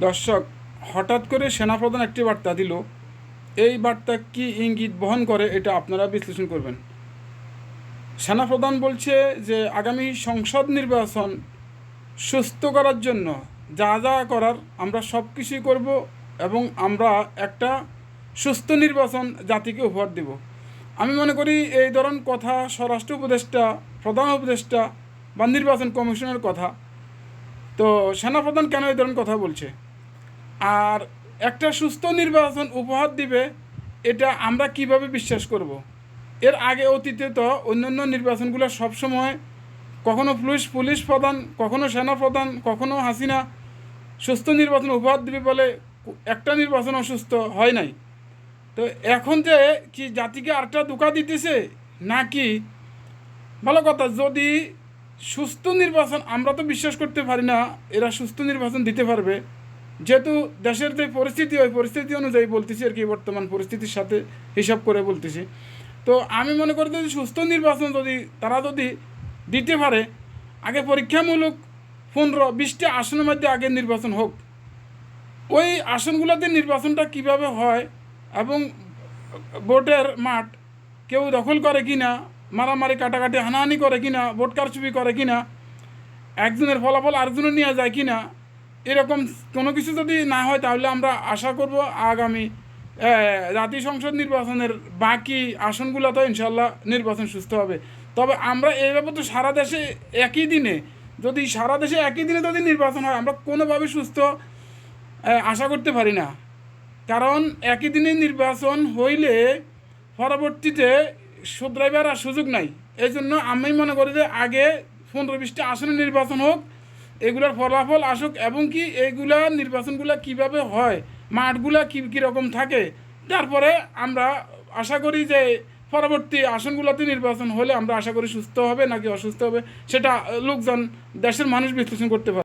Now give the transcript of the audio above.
দর্শক, হঠাৎ করে সেনাপ্রধান একটি বার্তা দিল। এই বার্তা কি ইঙ্গিত বহন করে এটা আপনারা বিশ্লেষণ করবেন। সেনাপ্রধান বলছে যে আগামী সংসদ নির্বাচন সুস্থ করার জন্য যা যা করার আমরা সব কিছুই করব এবং আমরা একটা সুস্থ নির্বাচন জাতিকে উপহার দেব। আমি মনে করি এই ধরনের কথা স্বরাষ্ট্র উপদেষ্টা, প্রধান উপদেষ্টা বা নির্বাচন কমিশনের কথা। তো সেনাপ্রধান কেন এই ধরনের কথা বলছে আর একটা সুস্থ নির্বাচন উপহার দিবে, এটা আমরা কিভাবে বিশ্বাস করব? এর আগে অতীতে তো অন্যান্য নির্বাচনগুলো সবসময় কখনো পুলিশ প্রধান, কখনো সেনা প্রধান, কখনো হাসিনা সুস্থ নির্বাচন উপহার দিবে বলে একটা নির্বাচন অসুস্থ হয় নাই। তো এখন যে কি জাতিকে আরেকটা ধোঁকা দিতেছে নাকি? ভালো কথা, যদি সুস্থ নির্বাচন, আমরা তো বিশ্বাস করতে পারি না এরা সুস্থ নির্বাচন দিতে পারবে, যেহেতু দেশের যে পরিস্থিতি ওই পরিস্থিতি অনুযায়ী বলতেছি আর কি, বর্তমান পরিস্থিতির সাথে হিসাব করে বলতেছি। তো আমি মনে করি যদি সুস্থ নির্বাচন তারা যদি দিতে পারে, আগে পরীক্ষামূলক 15-20টা আসনের মধ্যে আগে নির্বাচন হোক। ওই আসনগুলোতে নির্বাচনটা কিভাবে হয় এবং ভোটের মাঠ কেউ দখল করে কি না, মারামারি কাটাকাটি হানাহানি করে কি না, ভোট কারচুপি করে কি না, একজনের ফলাফল আরেকজনের নিয়ে যায় কি না, এরকম কোনো কিছু যদি না হয় তাহলে আমরা আশা করব আগামী জাতীয় সংসদ নির্বাচনের বাকি আসনগুলোতে ইনশাল্লাহ নির্বাচন সুস্থ হবে। তবে আমরা এইভাবে তো সারা দেশে একই দিনে যদি নির্বাচন হয়, আমরা কোনোভাবে সুস্থ আশা করতে পারি না। কারণ একই দিনে নির্বাচন হইলে পরবর্তীতে শুধরাইবার আর সুযোগ নাই। এই জন্য আমি মনে করি যে আগে 15-20টা আসনে নির্বাচন হোক, এগুলোর ফলাফল আসুক এবং কি এইগুলা নির্বাচনগুলো কিভাবে হয়, মাঠগুলা কীরকম থাকে, তারপরে আমরা আশা করি যে পরবর্তী আসনগুলোতে নির্বাচন হলে আমরা আশা করি সুস্থ হবে নাকি অসুস্থ হবে সেটা লোকজন, দেশের মানুষ বিশ্লেষণ করতে পারে।